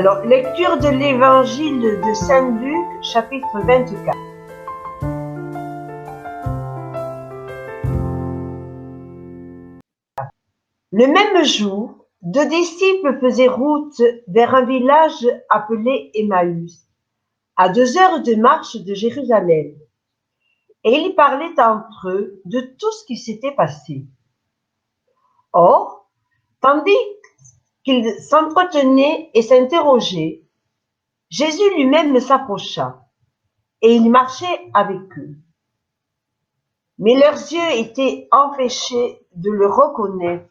Alors, lecture de l'évangile de Saint Luc, chapitre 24. Le même jour, 2 disciples faisaient route vers un village appelé Emmaüs, à 2 heures de marche de Jérusalem. Et ils parlaient entre eux de tout ce qui s'était passé. Or, tandis qu'ils s'entretenaient et s'interrogeaient, Jésus lui-même s'approcha, et il marchait avec eux. Mais leurs yeux étaient empêchés de le reconnaître.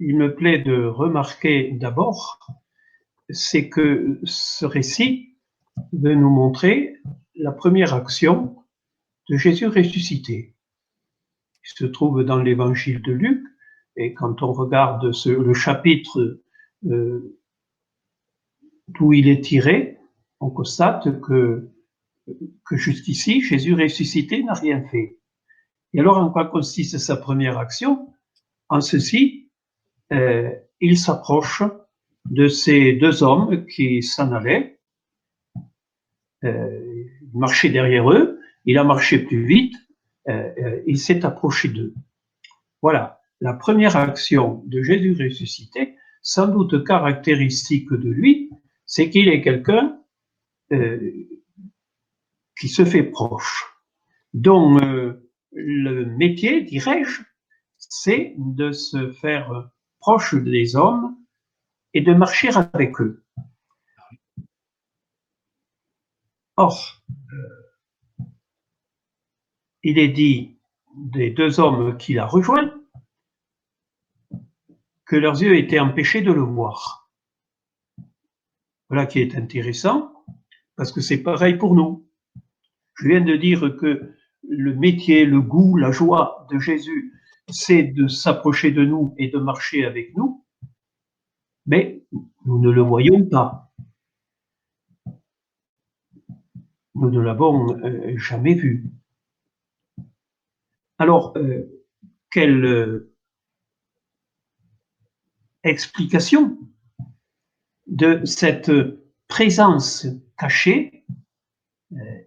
Il me plaît de remarquer d'abord, c'est que ce récit veut nous montrer la première action de Jésus ressuscité. Il se trouve dans l'évangile de Luc, et quand on regarde le chapitre d'où il est tiré, on constate que jusqu'ici, Jésus ressuscité n'a rien fait. Et alors, en quoi consiste sa première action? En ceci, il s'approche de ces 2 hommes qui s'en allaient. Il marchait derrière eux, il a marché plus vite, il s'est approché d'eux. Voilà, la première action de Jésus ressuscité, sans doute caractéristique de lui, c'est qu'il est quelqu'un qui se fait proche, dont le métier, dirais-je, c'est de se faire proche des hommes et de marcher avec eux. Or, il est dit des 2 hommes qu'il a rejoints que leurs yeux étaient empêchés de le voir. Voilà qui est intéressant, parce que c'est pareil pour nous. Je viens de dire que le métier, le goût, la joie de Jésus, c'est de s'approcher de nous et de marcher avec nous, mais nous ne le voyons pas. Nous ne l'avons jamais vu. Alors, quelle explication de cette présence cachée?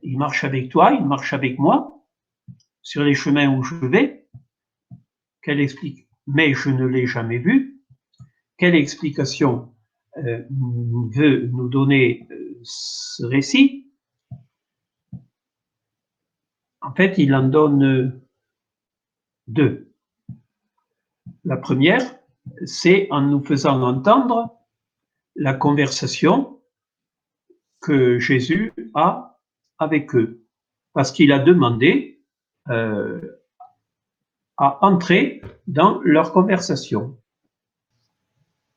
Il marche avec toi, il marche avec moi, sur les chemins où je vais. Quelle explique? Mais je ne l'ai jamais vu. Quelle explication veut nous donner ce récit? En fait, il en donne 2. La première, c'est en nous faisant entendre la conversation que Jésus a avec eux, parce qu'il a demandé à entrer dans leur conversation.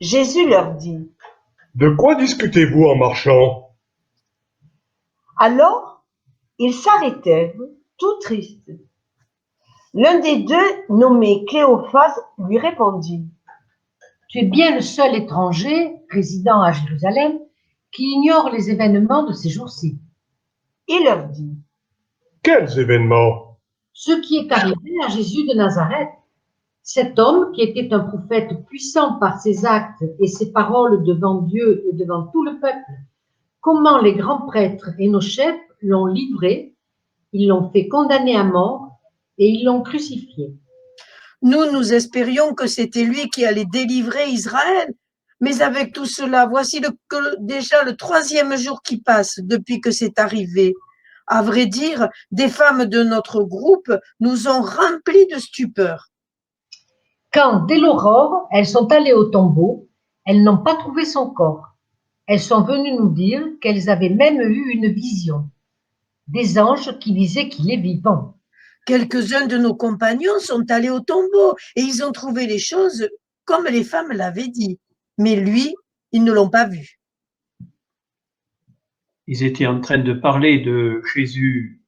Jésus leur dit: De quoi discutez-vous en marchant? Alors, ils s'arrêtèrent, tout tristes. L'un des 2, nommé Cléophas, lui répondit: Tu es bien le seul étranger, résidant à Jérusalem, qui ignore les événements de ces jours-ci. Il leur dit: Quels événements? Ce qui est arrivé à Jésus de Nazareth, cet homme qui était un prophète puissant par ses actes et ses paroles devant Dieu et devant tout le peuple, comment les grands prêtres et nos chefs l'ont livré, ils l'ont fait condamner à mort et ils l'ont crucifié. Nous espérions que c'était lui qui allait délivrer Israël. Mais avec tout cela, voici déjà le 3e jour qui passe depuis que c'est arrivé. À vrai dire, des femmes de notre groupe nous ont remplis de stupeur. Quand, dès l'aurore, elles sont allées au tombeau, elles n'ont pas trouvé son corps. Elles sont venues nous dire qu'elles avaient même eu une vision, des anges qui disaient qu'il est vivant. Quelques-uns de nos compagnons sont allés au tombeau et ils ont trouvé les choses comme les femmes l'avaient dit. Mais lui, ils ne l'ont pas vu. Ils étaient en train de parler de Jésus,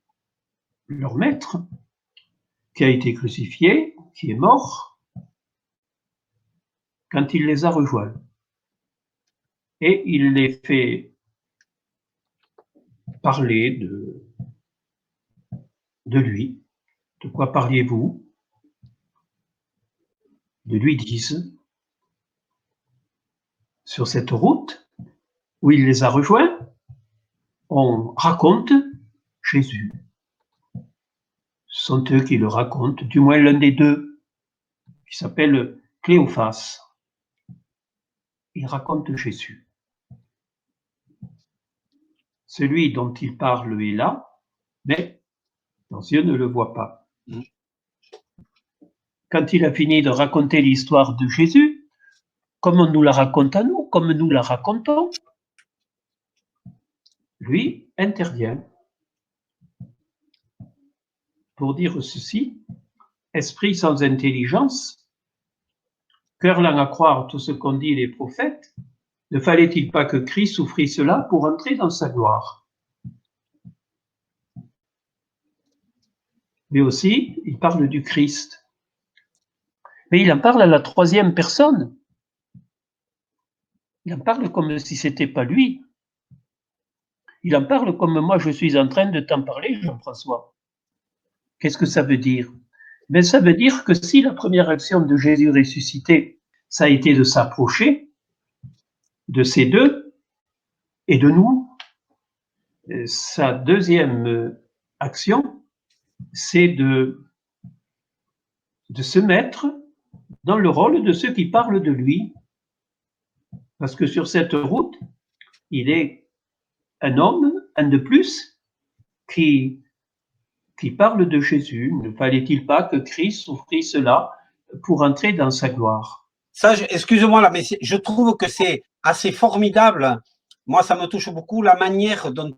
leur maître, qui a été crucifié, qui est mort, quand il les a rejoints. Et il les fait parler de lui. De quoi parliez-vous? De lui disent, sur cette route, où il les a rejoints, on raconte Jésus. Ce sont eux qui le racontent, du moins l'un des deux, qui s'appelle Cléophas. Il raconte Jésus. Celui dont il parle est là, mais nos yeux ne le voient pas. Quand il a fini de raconter l'histoire de Jésus, comme on nous la raconte à nous, comme nous la racontons, lui intervient pour dire ceci: esprit sans intelligence, cœur lent à croire tout ce qu'ont dit les prophètes, ne fallait-il pas que Christ souffrit cela pour entrer dans sa gloire? Mais aussi, il parle du Christ. Mais il en parle à la troisième personne. Il en parle comme si c'était pas lui. Il en parle comme moi je suis en train de t'en parler, Jean-François. Qu'est-ce que ça veut dire? Mais ça veut dire que si la première action de Jésus ressuscité, ça a été de s'approcher de ces deux et de nous, sa deuxième action, c'est de se mettre dans le rôle de ceux qui parlent de lui. Parce que sur cette route, il est un homme, un de plus, qui parle de Jésus. Ne fallait-il pas que Christ souffrit cela pour entrer dans sa gloire? Ça, excuse-moi là, mais je trouve que c'est assez formidable. Moi, ça me touche beaucoup la manière dont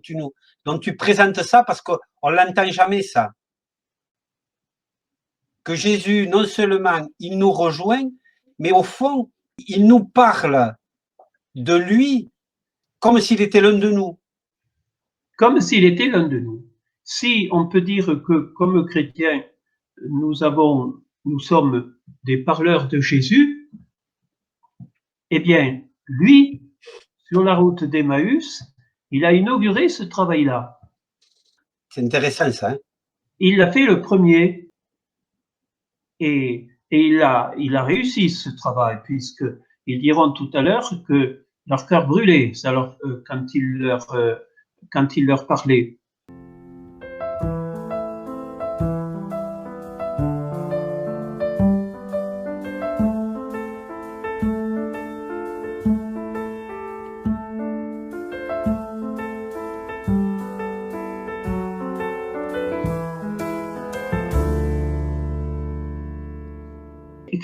tu présentes ça, parce qu'on ne l'entend jamais, ça. Que Jésus, non seulement il nous rejoint, mais au fond, il nous parle de lui comme s'il était l'un de nous. Comme s'il était l'un de nous. Si on peut dire que, comme chrétiens, nous sommes des parleurs de Jésus, eh bien, lui, sur la route d'Emmaüs, il a inauguré ce travail-là. C'est intéressant, ça. Hein? Il l'a fait le premier. Et il a réussi ce travail, puisqu'ils diront tout à l'heure que leur cœur brûlait quand il leur parlait.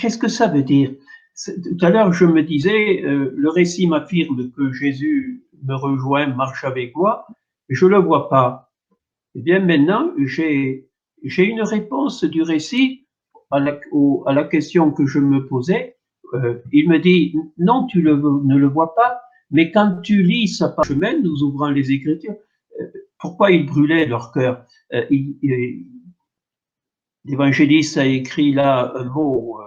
Qu'est-ce que ça veut dire? Tout à l'heure, je me disais, le récit m'affirme que Jésus me rejoint, marche avec moi, et je ne le vois pas. Eh bien, maintenant, j'ai une réponse du récit à la question que je me posais. Il me dit, non, tu ne le vois pas, mais quand tu lis sa parchemin, nous ouvrant les Écritures, pourquoi ils brûlaient leur cœur? L'évangéliste a écrit là un mot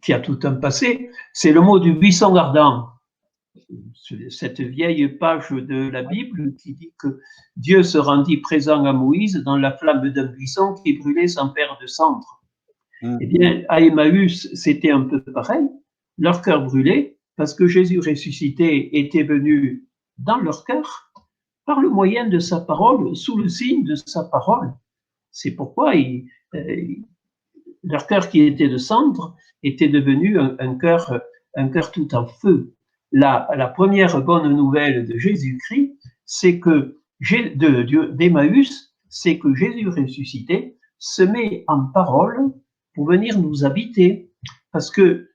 qui a tout un passé, c'est le mot du buisson ardent. Cette vieille page de la Bible qui dit que Dieu se rendit présent à Moïse dans la flamme d'un buisson qui brûlait sans faire de cendre. Eh bien, à Emmaüs, c'était un peu pareil. Leur cœur brûlait parce que Jésus ressuscité était venu dans leur cœur par le moyen de sa parole, sous le signe de sa parole. C'est pourquoi leur cœur qui était de cendre était devenu un cœur tout en feu. La première bonne nouvelle de Jésus-Christ, c'est que d'Emmaüs, c'est que Jésus ressuscité se met en parole pour venir nous habiter, parce que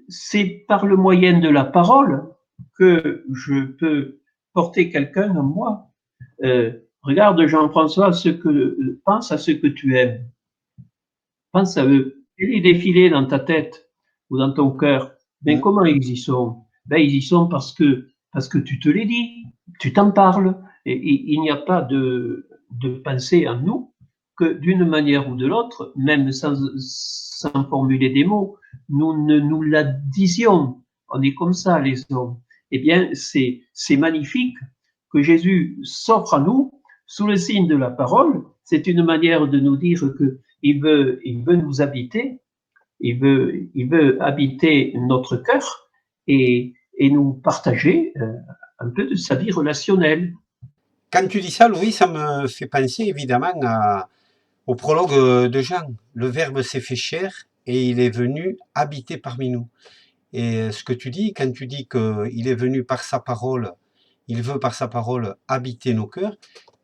c'est par le moyen de la parole que je peux porter quelqu'un en moi. Regarde, Jean-François, pense à ce que tu aimes. Pense à eux. Les défilés dans ta tête ou dans ton cœur. Ben, comment ils y sont? Ben, ils y sont parce que tu te les dis, tu t'en parles. Et il n'y a pas de pensée en nous que d'une manière ou de l'autre, même sans formuler des mots, nous ne nous la disions. On est comme ça, les hommes. Eh bien, c'est magnifique que Jésus s'offre à nous sous le signe de la parole. C'est une manière de nous dire que il veut nous habiter, il veut habiter notre cœur, et et nous partager un peu de sa vie relationnelle. Quand tu dis ça, Louis, ça me fait penser évidemment au prologue de Jean. Le Verbe s'est fait chair et il est venu habiter parmi nous. Et ce que tu dis, quand tu dis qu'il est venu par sa parole, il veut par sa parole habiter nos cœurs,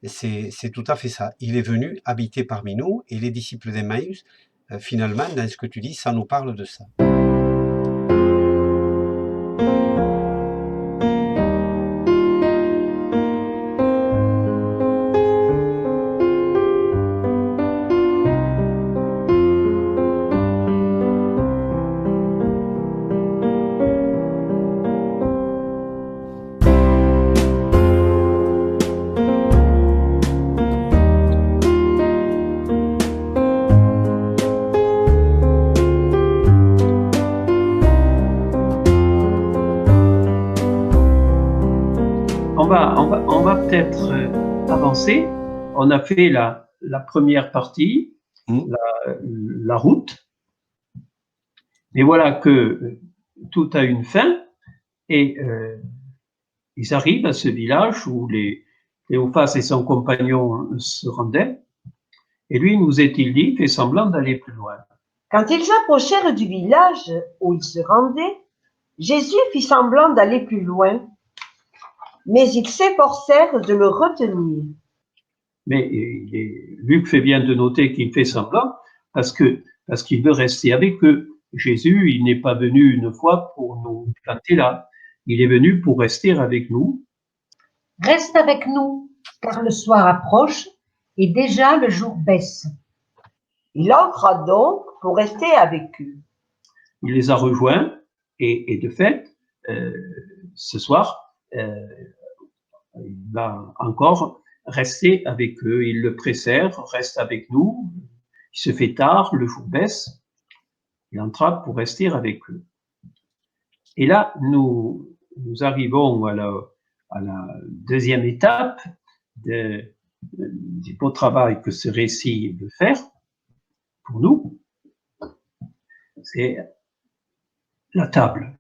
c'est tout à fait ça. Il est venu habiter parmi nous et les disciples d'Emmaüs, finalement, dans ce que tu dis, ça nous parle de ça. On va peut-être avancer. On a fait la première partie, la route. Et voilà que tout a une fin. Et ils arrivent à ce village où Cléophas et son compagnon se rendaient. Et lui, nous est-il dit, fait semblant d'aller plus loin. Quand ils approchèrent du village où ils se rendaient, Jésus fit semblant d'aller plus loin, mais ils s'efforcèrent de le retenir. Mais Luc fait bien de noter qu'il fait semblant parce qu'il veut rester avec eux. Jésus, il n'est pas venu une fois pour nous planter là. Il est venu pour rester avec nous. Reste avec nous, car le soir approche et déjà le jour baisse. Il entra donc pour rester avec eux. Il les a rejoints et de fait, ce soir, il va encore rester avec eux. Il le précère, reste avec nous. Il se fait tard, le jour baisse. Il entra pour rester avec eux. Et là, nous arrivons à la deuxième étape du beau travail que ce récit veut faire pour nous. C'est la table.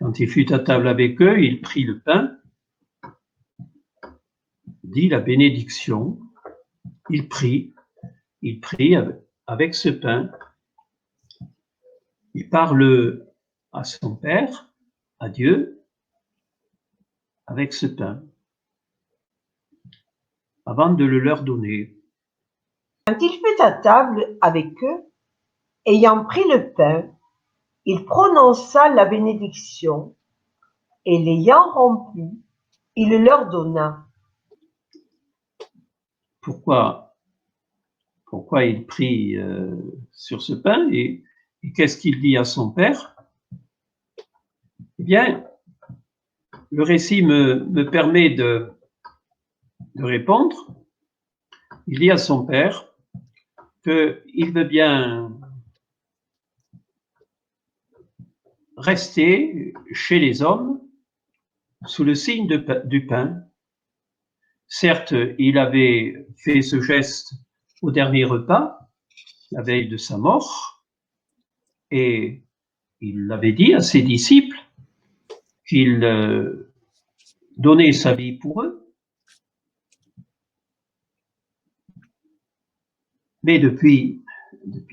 Quand il fut à table avec eux, il prit le pain, dit la bénédiction, il prie avec ce pain, il parle à son Père, à Dieu, avec ce pain, avant de le leur donner. Quand il fut à table avec eux, ayant pris le pain, il prononça la bénédiction, et l'ayant rompu, il le leur donna. Pourquoi il prie sur ce pain et qu'est-ce qu'il dit à son Père? Eh bien, le récit me permet de répondre. Il dit à son Père qu'il veut bien rester chez les hommes sous le signe du pain. Certes, il avait fait ce geste au dernier repas, la veille de sa mort, et il avait dit à ses disciples qu'il donnait sa vie pour eux. Mais depuis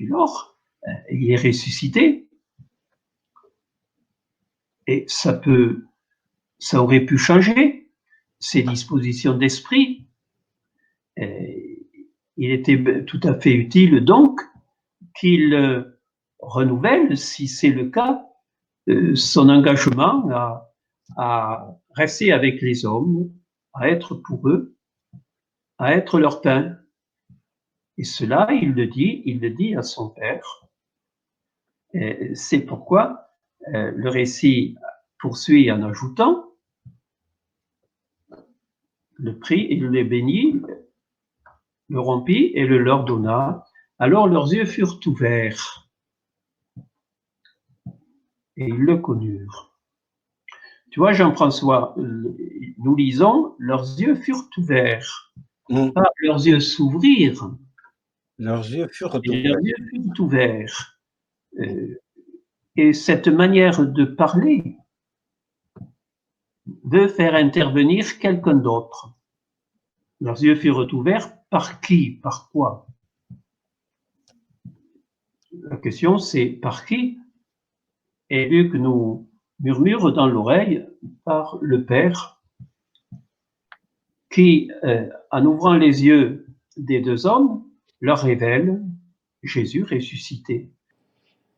lors, il est ressuscité. Et ça aurait pu changer ses dispositions d'esprit. Il était tout à fait utile donc qu'il renouvelle, si c'est le cas, son engagement à rester avec les hommes, à être pour eux, à être leur pain. Et cela, il le dit à son Père. C'est pourquoi le récit poursuit en ajoutant: le prit et le bénit, le rompit et le leur donna. Alors leurs yeux furent ouverts et ils le connurent. Tu vois, Jean-François, nous lisons, leurs yeux furent ouverts, pas leurs yeux s'ouvrirent. Leurs yeux furent ouverts. Et cette manière de parler de faire intervenir quelqu'un d'autre. Leurs yeux furent ouverts. Par qui? Par quoi? La question, c'est par qui? Et Luc nous murmure dans l'oreille par le Père qui, en ouvrant les yeux des deux hommes, leur révèle Jésus ressuscité.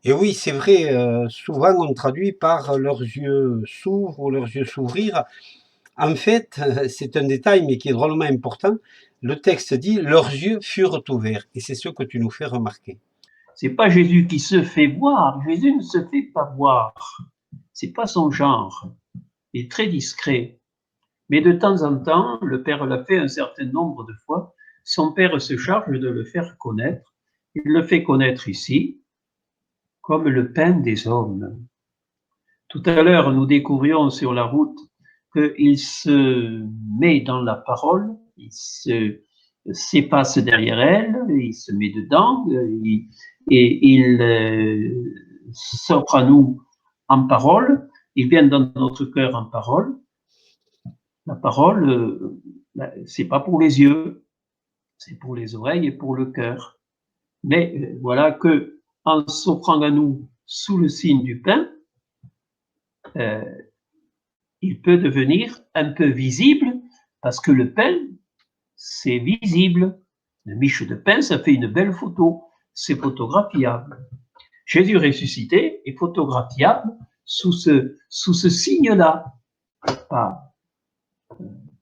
Et oui, c'est vrai, souvent on traduit par leurs yeux s'ouvrent ou leurs yeux s'ouvrir. En fait, c'est un détail, mais qui est drôlement important. Le texte dit leurs yeux furent ouverts, et c'est ce que tu nous fais remarquer. C'est pas Jésus qui se fait voir. Jésus ne se fait pas voir. C'est pas son genre. Il est très discret. Mais de temps en temps, le Père l'a fait un certain nombre de fois. Son Père se charge de le faire connaître. Il le fait connaître ici, comme le pain des hommes. Tout à l'heure, nous découvrions sur la route qu'il se met dans la parole, il s'efface derrière elle, il se met dedans, et il s'offre à nous en parole, il vient dans notre cœur en parole. La parole, c'est pas pour les yeux, c'est pour les oreilles et pour le cœur. Mais voilà que, en s'offrant à nous sous le signe du pain, il peut devenir un peu visible, parce que le pain, c'est visible. Une miche de pain, ça fait une belle photo, c'est photographiable. Jésus ressuscité est photographiable sous ce signe-là, pas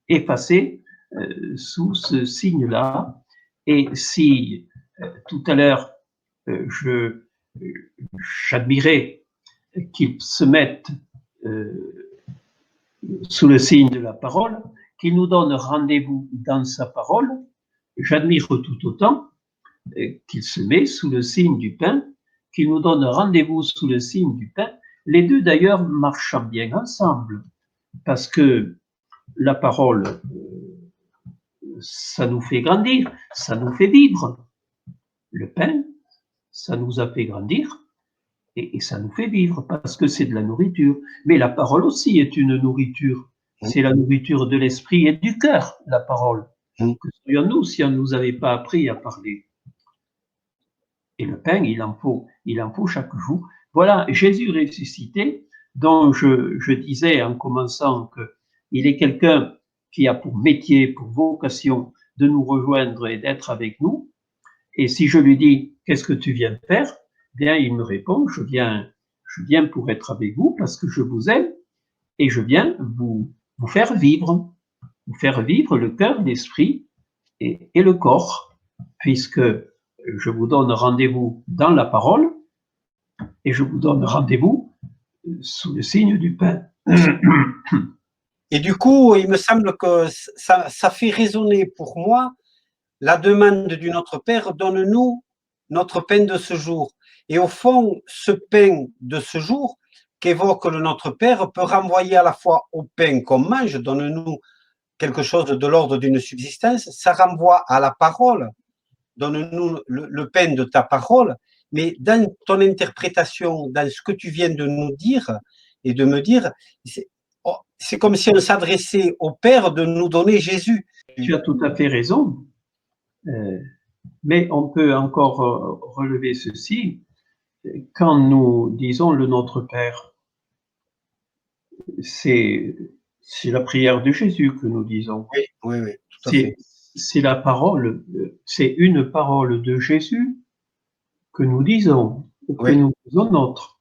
effacé sous ce signe-là. Et si tout à l'heure j'admirais qu'ils se mettent sous le signe de la parole, qu'il nous donne rendez-vous dans sa parole, j'admire tout autant qu'il se met sous le signe du pain, qu'il nous donne rendez-vous sous le signe du pain, les deux d'ailleurs marchant bien ensemble, parce que la parole, ça nous fait grandir, ça nous fait vivre. Le pain, ça nous a fait grandir et ça nous fait vivre, parce que c'est de la nourriture. Mais la parole aussi est une nourriture. C'est la nourriture de l'esprit et du cœur, la parole. Que serions-nous si on ne nous avait pas appris à parler? Et le pain, il en faut chaque jour. Voilà, Jésus ressuscité, dont je disais en commençant qu'il est quelqu'un qui a pour métier, pour vocation de nous rejoindre et d'être avec nous. Et si je lui dis, qu'est-ce que tu viens faire? Bien, il me répond, je viens pour être avec vous parce que je vous aime et je viens vous faire vivre le cœur, l'esprit et le corps, puisque je vous donne rendez-vous dans la parole et je vous donne rendez-vous sous le signe du pain. Et du coup, il me semble que ça fait résonner pour moi la demande du Notre Père, donne-nous notre pain de ce jour. Et au fond, ce pain de ce jour qu'évoque le Notre Père peut renvoyer à la fois au pain qu'on mange, donne-nous quelque chose de l'ordre d'une subsistance, ça renvoie à la parole, donne-nous le pain de ta parole, mais dans ton interprétation, dans ce que tu viens de nous dire et de me dire, c'est comme si on s'adressait au Père de nous donner Jésus. Tu as tout à fait raison, mais on peut encore relever ceci. Quand nous disons le Notre Père, c'est la prière de Jésus que nous disons. Oui, tout à fait. C'est la parole, c'est une parole de Jésus que nous disons, que nous disons notre.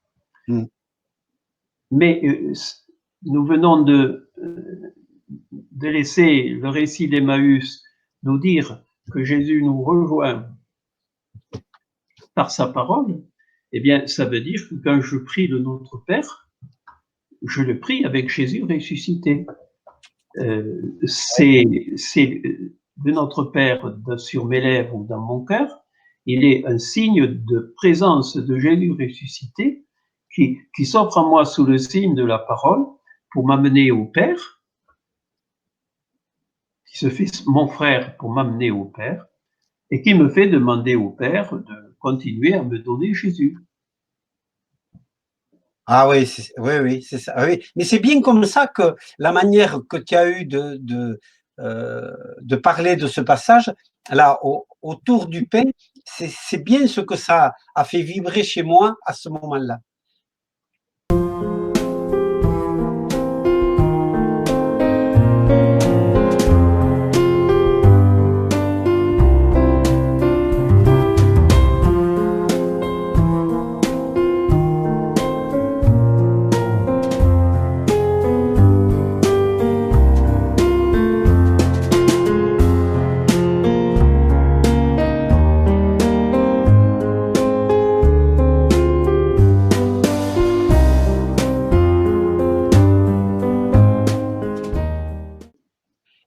Mais nous venons de laisser le récit d'Emmaüs nous dire que Jésus nous rejoint par sa parole. Eh bien, ça veut dire que quand je prie le Notre Père, je le prie avec Jésus ressuscité. C'est le Notre Père sur mes lèvres ou dans mon cœur. Il est un signe de présence de Jésus ressuscité qui s'offre à moi sous le signe de la parole pour m'amener au Père, qui se fait mon frère pour m'amener au Père, et qui me fait demander au Père de continuer à me donner Jésus. Ah oui, oui, oui, c'est ça. Oui. Mais c'est bien comme ça que la manière que tu as eu de parler de ce passage, là, autour du pain, c'est bien ce que ça a fait vibrer chez moi à ce moment-là.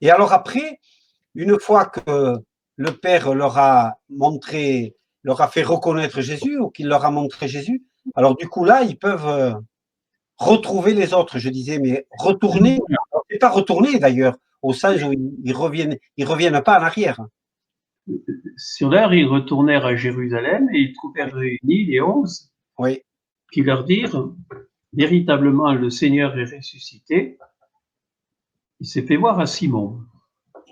Et alors après, une fois que le Père leur a montré, leur a fait reconnaître Jésus ou qu'il leur a montré Jésus, alors du coup là, ils peuvent retrouver les autres. Je disais, mais retourner, c'est pas retourner d'ailleurs, au sens où ils reviennent pas en arrière. Sur l'heure, ils retournèrent à Jérusalem et ils trouvèrent réunis les 11 Oui. qui leur dirent, véritablement, le Seigneur est ressuscité. Il s'est fait voir à Simon.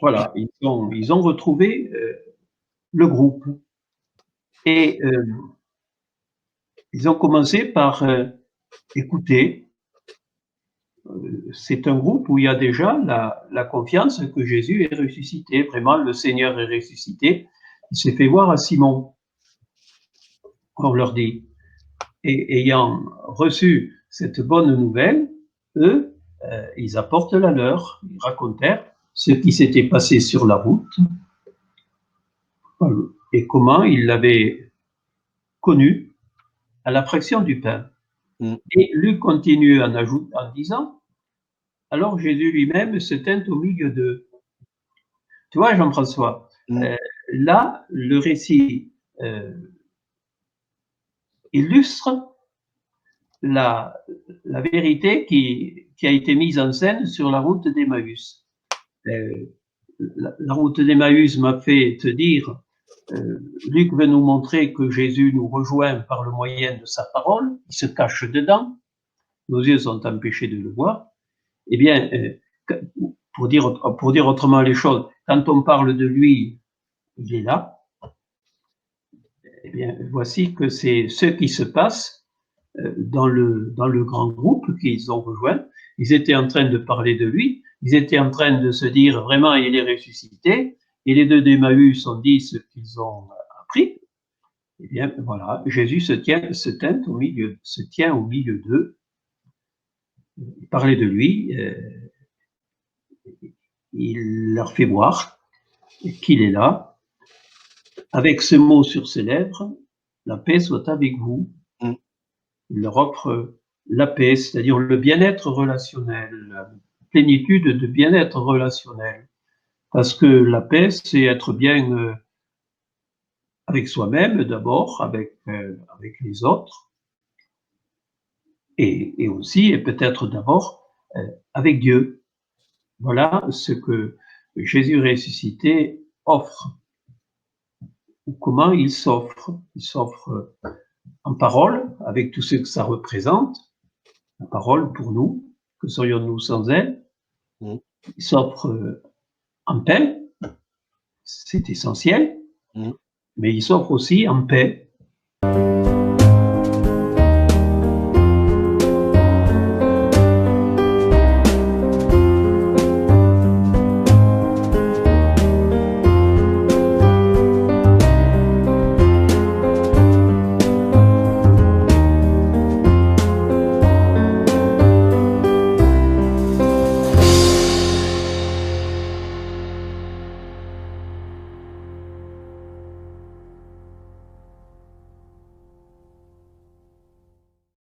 Voilà, ils ont retrouvé le groupe. Et ils ont commencé par écouter. C'est un groupe où il y a déjà la confiance que Jésus est ressuscité. Vraiment, le Seigneur est ressuscité. Il s'est fait voir à Simon. On leur dit. Et ayant reçu cette bonne nouvelle, eux, ils apportent la leur. Ils racontèrent ce qui s'était passé sur la route et comment ils l'avaient connu à la fraction du pain. Et Luc continue en disant, alors Jésus lui-même se tint au milieu d'eux. Tu vois, Jean-François, là, le récit illustre la vérité qui a été mise en scène sur la route d'Emmaüs. La route d'Emmaüs m'a fait te dire, Luc veut nous montrer que Jésus nous rejoint par le moyen de sa parole, il se cache dedans, nos yeux sont empêchés de le voir. Eh bien, pour dire autrement les choses, quand on parle de lui, il est là. Eh bien, voici que c'est ce qui se passe dans le grand groupe qu'ils ont rejoint. Ils étaient en train de parler de lui, ils étaient en train de se dire vraiment il est ressuscité, et les deux d'Emmaüs ont dit ce qu'ils ont appris. Eh bien, voilà, Jésus se tient au milieu d'eux. Il parlait de lui, il leur fait voir qu'il est là, avec ce mot sur ses lèvres, la paix soit avec vous. Il leur offre la paix, c'est-à-dire le bien-être relationnel, la plénitude de bien-être relationnel. Parce que la paix, c'est être bien avec soi-même d'abord, avec les autres, et aussi, et peut-être d'abord, avec Dieu. Voilà ce que Jésus ressuscité offre. Comment il s'offre. Il s'offre en parole, avec tout ce que ça représente, la parole pour nous, que serions-nous sans elle. Il s'offre en paix, c'est essentiel, mais il s'offre aussi en paix.